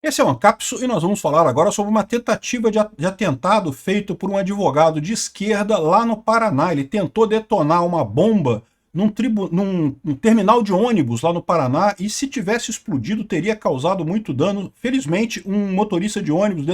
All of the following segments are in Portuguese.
Esse é o Ancapso e nós vamos falar agora sobre uma tentativa de atentado feito por um advogado de esquerda lá no Paraná. Ele tentou detonar uma bomba num terminal de ônibus lá no Paraná e, se tivesse explodido, teria causado muito dano. Felizmente, um motorista de ônibus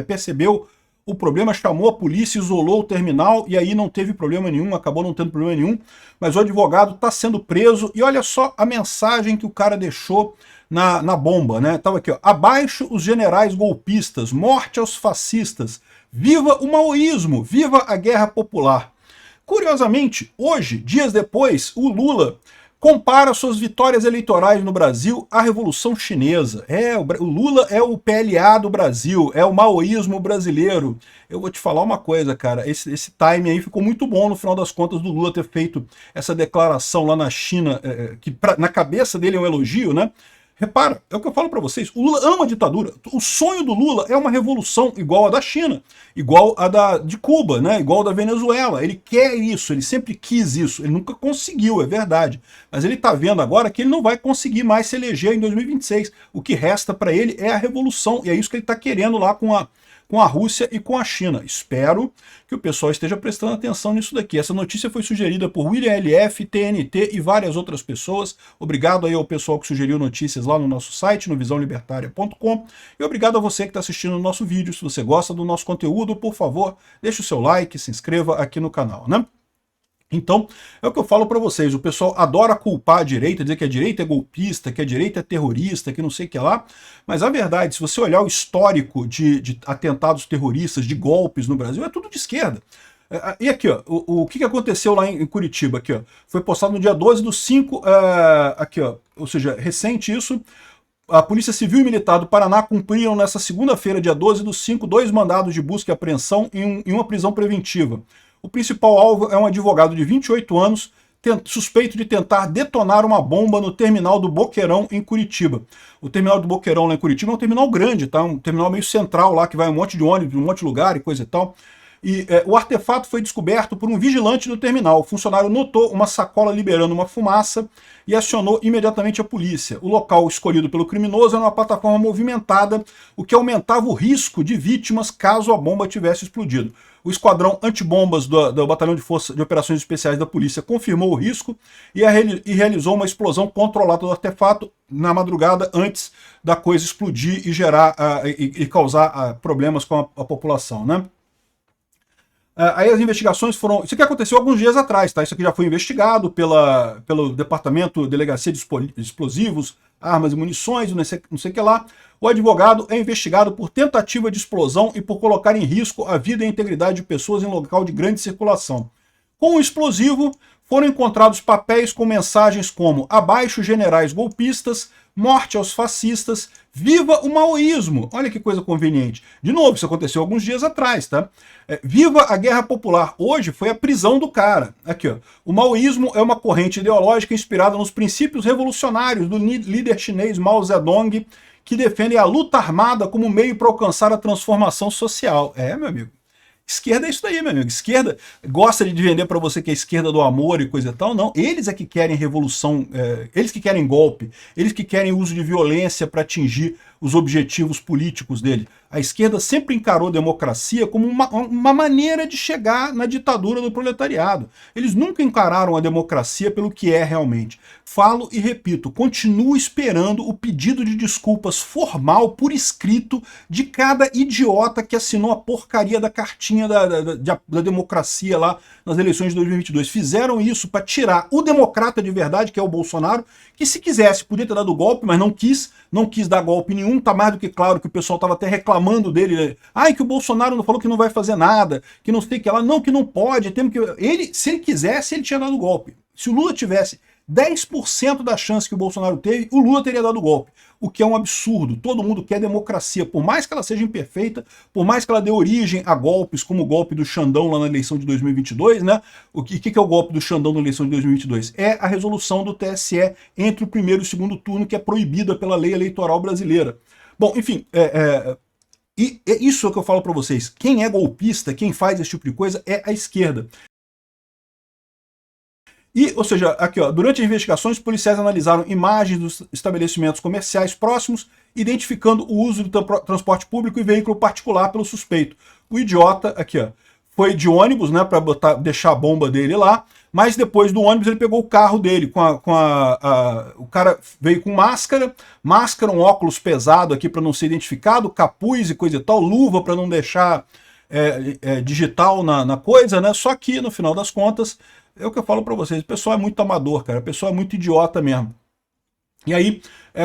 percebeu o problema, chamou a polícia, isolou o terminal e aí não teve problema nenhum, acabou não tendo problema nenhum, mas o advogado está sendo preso e olha só a mensagem que o cara deixou na bomba, né? Tava aqui, ó: abaixo os generais golpistas, morte aos fascistas, viva o maoísmo, viva a guerra popular. Curiosamente, hoje, dias depois, o Lula compara suas vitórias eleitorais no Brasil à Revolução Chinesa. O Lula é o PLA do Brasil, é o maoísmo brasileiro. Eu vou te falar uma coisa, cara, esse time aí ficou muito bom no final das contas do Lula ter feito essa declaração lá na China, na cabeça dele é um elogio, né? Repara, é o que eu falo para vocês, o Lula ama a ditadura. O sonho do Lula é uma revolução igual a da China, igual a de Cuba, né? Igual a da Venezuela. Ele quer isso, ele sempre quis isso, ele nunca conseguiu, é verdade. Mas ele está vendo agora que ele não vai conseguir mais se eleger em 2026. O que resta para ele é a revolução, e é isso que ele está querendo lá com a Rússia e com a China. Espero que o pessoal esteja prestando atenção nisso daqui. Essa notícia foi sugerida por William LF, TNT e várias outras pessoas. Obrigado aí ao pessoal que sugeriu notícias lá no nosso site, no visãolibertaria.com. E obrigado a você que está assistindo o nosso vídeo. Se você gosta do nosso conteúdo, por favor, deixe o seu like, se inscreva aqui no canal, né? Então, é o que eu falo para vocês, o pessoal adora culpar a direita, dizer que a direita é golpista, que a direita é terrorista, que não sei o que lá, mas a verdade, se você olhar o histórico de atentados terroristas, de golpes no Brasil, é tudo de esquerda. E aqui, ó, o que aconteceu lá em Curitiba, aqui, ó, foi postado no dia 12/5, aqui, ó, ou seja, recente isso. A Polícia Civil e Militar do Paraná cumpriram nessa segunda-feira, dia 12/5, 2 mandados de busca e apreensão em uma prisão preventiva. O principal alvo é um advogado de 28 anos, suspeito de tentar detonar uma bomba no terminal do Boqueirão, em Curitiba. O terminal do Boqueirão, lá em Curitiba, é um terminal grande, tá? Um terminal meio central lá, que vai um monte de ônibus, um monte de lugar e coisa e tal. E o artefato foi descoberto por um vigilante do terminal. O funcionário notou uma sacola liberando uma fumaça e acionou imediatamente a polícia. O local escolhido pelo criminoso era uma plataforma movimentada, o que aumentava o risco de vítimas caso a bomba tivesse explodido. O esquadrão antibombas do Batalhão de Força de Operações Especiais da Polícia confirmou o risco e realizou uma explosão controlada do artefato na madrugada antes da coisa explodir e gerar e causar problemas com a população, né? Aí as investigações foram... Isso aqui aconteceu alguns dias atrás, tá? Isso aqui já foi investigado pelo Departamento Delegacia de Explosivos, Armas e Munições, não sei o que lá. O advogado é investigado por tentativa de explosão e por colocar em risco a vida e a integridade de pessoas em local de grande circulação. Com o explosivo, foram encontrados papéis com mensagens como: abaixo generais golpistas, morte aos fascistas, viva o maoísmo. Olha que coisa conveniente. De novo, isso aconteceu alguns dias atrás, tá? Viva a guerra popular. Hoje foi a prisão do cara. Aqui, ó. O maoísmo é uma corrente ideológica inspirada nos princípios revolucionários do líder chinês Mao Zedong, que defendem a luta armada como meio para alcançar a transformação social. Meu amigo. Esquerda é isso daí, meu amigo. Esquerda gosta de vender para você que é a esquerda do amor e coisa e tal. Não, eles é que querem revolução, eles que querem golpe, eles que querem uso de violência para atingir os objetivos políticos dele. A esquerda sempre encarou a democracia como uma maneira de chegar na ditadura do proletariado. Eles nunca encararam a democracia pelo que é realmente. Falo e repito, continuo esperando o pedido de desculpas formal, por escrito, de cada idiota que assinou a porcaria da cartinha da democracia lá nas eleições de 2022. Fizeram isso para tirar o democrata de verdade, que é o Bolsonaro, que, se quisesse, podia ter dado golpe, mas não quis dar golpe nenhum. Tá mais do que claro que o pessoal estava até reclamando dele, né? Ai, que o Bolsonaro não falou que não vai fazer nada, que não sei o que lá. Não, que não pode, se ele quisesse, ele tinha dado golpe. Se o Lula tivesse 10% da chance que o Bolsonaro teve, o Lula teria dado golpe. O que é um absurdo. Todo mundo quer democracia, por mais que ela seja imperfeita, por mais que ela dê origem a golpes, como o golpe do Xandão lá na eleição de 2022, né? O que é o golpe do Xandão na eleição de 2022? É a resolução do TSE entre o primeiro e o segundo turno, que é proibida pela lei eleitoral brasileira. Bom, enfim, e é isso que eu falo para vocês. Quem é golpista, quem faz esse tipo de coisa, é a esquerda. Ou seja, aqui, ó, durante as investigações, policiais analisaram imagens dos estabelecimentos comerciais próximos identificando o uso do transporte público e veículo particular pelo suspeito. O idiota, aqui ó, foi de ônibus, né, para deixar a bomba dele lá, mas depois do ônibus ele pegou o carro dele, o cara veio com máscara, um óculos pesado aqui para não ser identificado, capuz e coisa e tal, luva para não deixar digital na coisa, né, só que no final das contas, é o que eu falo para vocês, o pessoal é muito amador, cara, o pessoal é muito idiota mesmo. E aí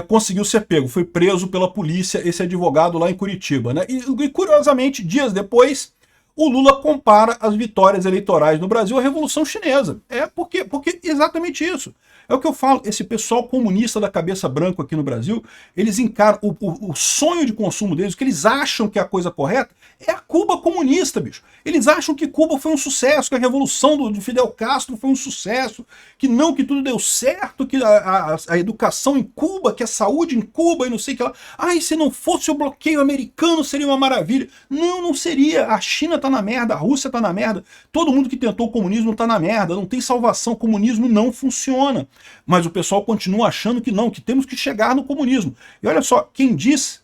conseguiu ser pego, foi preso pela polícia esse advogado lá em Curitiba, né, e curiosamente, dias depois, o Lula compara as vitórias eleitorais no Brasil à Revolução Chinesa. Porque exatamente isso. É o que eu falo, esse pessoal comunista da cabeça branca aqui no Brasil, eles encaram o sonho de consumo deles, o que eles acham que é a coisa correta, é a Cuba comunista, bicho. Eles acham que Cuba foi um sucesso, que a revolução do Fidel Castro foi um sucesso, que tudo deu certo, que a educação em Cuba, que a saúde em Cuba e não sei o que lá. Ai, se não fosse o bloqueio americano seria uma maravilha. Não, não seria. A China tá na merda, a Rússia tá na merda, todo mundo que tentou o comunismo tá na merda, não tem salvação, o comunismo não funciona. Mas o pessoal continua achando que não, que temos que chegar no comunismo. E olha só, quem diz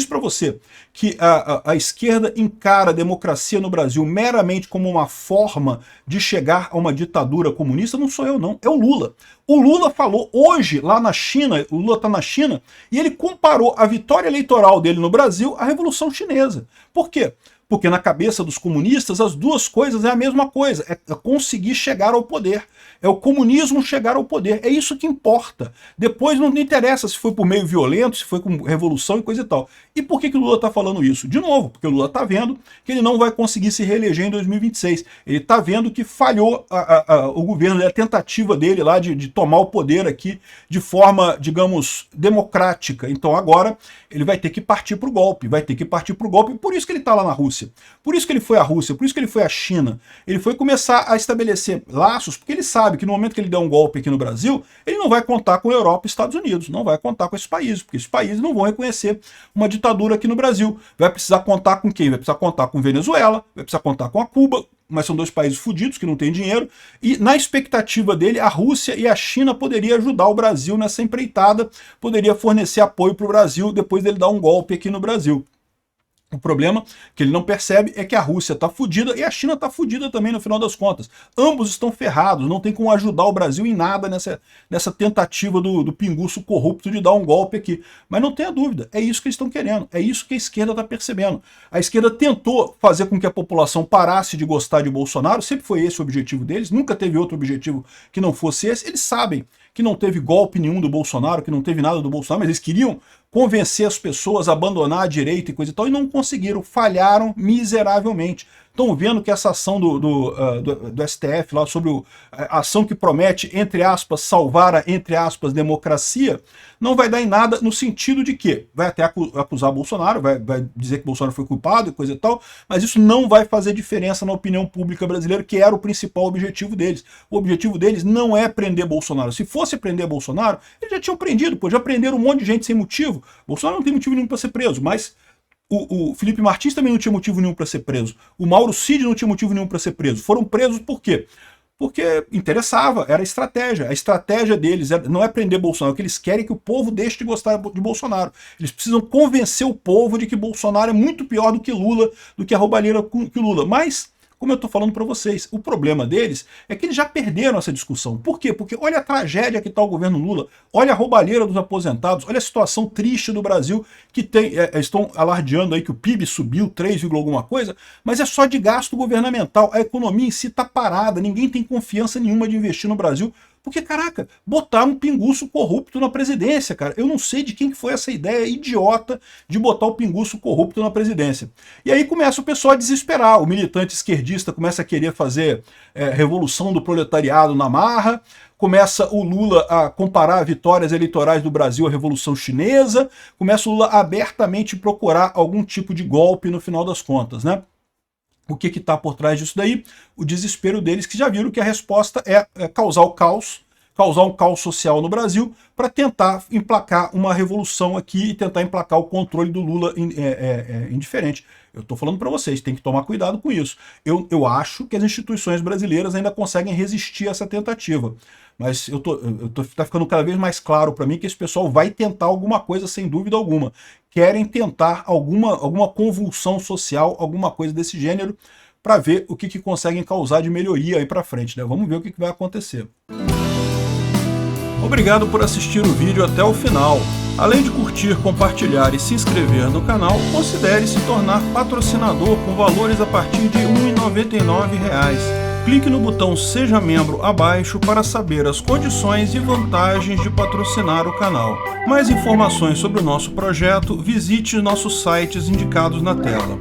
para você que a esquerda encara a democracia no Brasil meramente como uma forma de chegar a uma ditadura comunista, não sou eu não, é o Lula. O Lula falou hoje lá na China, o Lula está na China, e ele comparou a vitória eleitoral dele no Brasil à Revolução Chinesa. Por quê? Porque na cabeça dos comunistas as duas coisas é a mesma coisa, é conseguir chegar ao poder. É o comunismo chegar ao poder, é isso que importa. Depois não interessa se foi por meio violento, se foi com revolução e coisa e tal. E por que o Lula está falando isso? De novo, porque o Lula está vendo que ele não vai conseguir se reeleger em 2026. Ele está vendo que falhou o governo, a tentativa dele lá de tomar o poder aqui de forma, digamos, democrática. Então agora ele vai ter que partir para o golpe, por isso que ele está lá na Rússia. Por isso que ele foi à Rússia, por isso que ele foi à China. Ele foi começar a estabelecer laços, porque ele sabe que no momento que ele der um golpe aqui no Brasil, ele não vai contar com a Europa e Estados Unidos, não vai contar com esses países, porque esses países não vão reconhecer uma ditadura aqui no Brasil. Vai precisar contar com quem? Vai precisar contar com Venezuela, vai precisar contar com a Cuba, mas são dois países fodidos que não têm dinheiro, e na expectativa dele, a Rússia e a China poderiam ajudar o Brasil nessa empreitada, poderia fornecer apoio para o Brasil depois dele dar um golpe aqui no Brasil. O problema que ele não percebe é que a Rússia está fudida e a China está fudida também no final das contas. Ambos estão ferrados, não tem como ajudar o Brasil em nada nessa tentativa do pinguço corrupto de dar um golpe aqui. Mas não tenha dúvida, é isso que eles estão querendo, é isso que a esquerda está percebendo. A esquerda tentou fazer com que a população parasse de gostar de Bolsonaro, sempre foi esse o objetivo deles, nunca teve outro objetivo que não fosse esse. Eles sabem que não teve golpe nenhum do Bolsonaro, que não teve nada do Bolsonaro, mas eles queriam convencer as pessoas a abandonar a direita e coisa e tal, e não conseguiram, falharam miseravelmente. Estão vendo que essa ação do STF lá sobre a ação que promete, entre aspas, salvar a, entre aspas, democracia, não vai dar em nada no sentido de que vai até acusar Bolsonaro, vai dizer que Bolsonaro foi culpado e coisa e tal, mas isso não vai fazer diferença na opinião pública brasileira, que era o principal objetivo deles. O objetivo deles não é prender Bolsonaro. Se fosse prender Bolsonaro, eles já tinham prendido, pô, já prenderam um monte de gente sem motivo. Bolsonaro não tem motivo nenhum para ser preso, mas o Felipe Martins também não tinha motivo nenhum para ser preso. O Mauro Cid não tinha motivo nenhum para ser preso. Foram presos por quê? Porque interessava, era a estratégia. A estratégia deles não é prender Bolsonaro, é que eles querem que o povo deixe de gostar de Bolsonaro. Eles precisam convencer o povo de que Bolsonaro é muito pior do que Lula, do que a roubalheira que Lula. Mas, como eu estou falando para vocês, o problema deles é que eles já perderam essa discussão. Por quê? Porque olha a tragédia que está o governo Lula, olha a roubalheira dos aposentados, olha a situação triste do Brasil, que estão alardeando aí que o PIB subiu 3, alguma coisa, mas é só de gasto governamental. A economia em si está parada, ninguém tem confiança nenhuma de investir no Brasil, porque, caraca, botaram um pinguço corrupto na presidência, cara. Eu não sei de quem foi essa ideia idiota de botar o pinguço corrupto na presidência. E aí começa o pessoal a desesperar. O militante esquerdista começa a querer fazer revolução do proletariado na marra, começa o Lula a comparar vitórias eleitorais do Brasil à Revolução Chinesa, começa o Lula a abertamente procurar algum tipo de golpe no final das contas, né? O que está por trás disso daí? O desespero deles, que já viram que a resposta é causar o caos, causar um caos social no Brasil para tentar emplacar uma revolução aqui e tentar emplacar o controle do Lula indiferente. Eu estou falando para vocês, tem que tomar cuidado com isso. Eu acho que as instituições brasileiras ainda conseguem resistir a essa tentativa. Mas tá ficando cada vez mais claro para mim que esse pessoal vai tentar alguma coisa, sem dúvida alguma. Querem tentar alguma convulsão social, alguma coisa desse gênero, para ver o que conseguem causar de melhoria aí para frente, né? Vamos ver o que vai acontecer. Obrigado por assistir o vídeo até o final. Além de curtir, compartilhar e se inscrever no canal, considere se tornar patrocinador com valores a partir de R$ 1,99. Clique no botão Seja Membro abaixo para saber as condições e vantagens de patrocinar o canal. Mais informações sobre o nosso projeto, visite nossos sites indicados na tela.